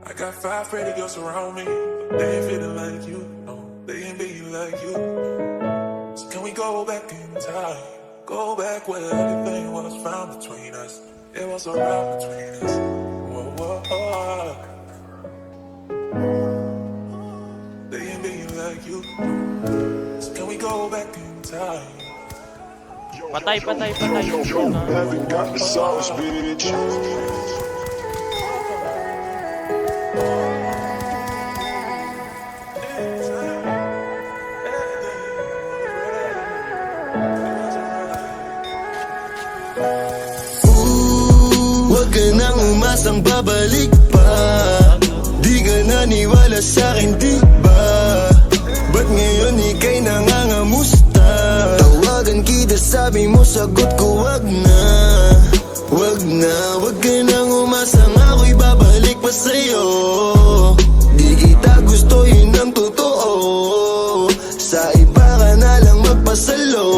I got 5 pretty girls around me, but they ain't feeling like you. No, they ain't being like you. So can we go back in time? Go back where everything was found between us. It was alright between us. Whoa, whoa, whoa. They ain't being like you. So can we go back in time? Patay. Haven't got the sauce, bitch. Huwag ka nang umasang babalik pa. Di ka naniwala sa'kin, di ba? Ba't ngayon ika'y nangangamusta? Tawagan kita, sabi mo, sagot ko wag na. Wag na, wag ka nang umasang ako'y babalik pa sa'yo. Di kita gusto, yun ang totoo. Sa iba ka na lang magpasalo.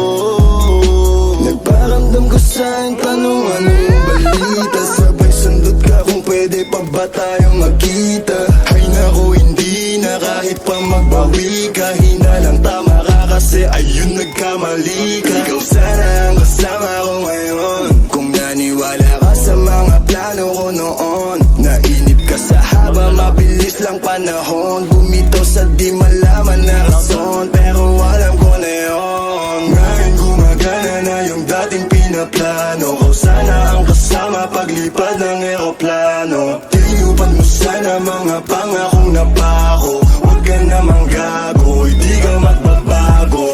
Nagparamdam ko sa'kin, tanong anong balita. Sabay sundot ka kung pwede pa ba tayong magkita. Ay naku, hindi na kahit pa magbawi ka. Hinalang tama ka kasi ayun nagkamali ka. Ikaw sana ang kasama ko ngayon. Kung naniwala ka sa mga plano ko noon. Nainip ka sa haba, mabilis lang panahon. Bumitaw sa di malaman na rason, pero alam ko na yun. Ngayon gumagana na yung dating pinaplano. Kau sana ang kasama paglipad ng eroplano. Tinupad mo sana mga pangakong napako. Huwag ka namang gago, hindi ka magbabago.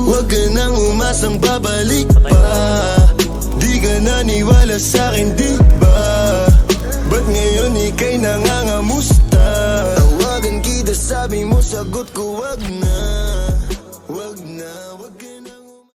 Huwag ka nang umasang babalik pa. Di ka naniwala sa'kin, di ba? Ba't ngayon ika'y nangangamusta? Tawagan kita, sabi mo, sagot ko wag na.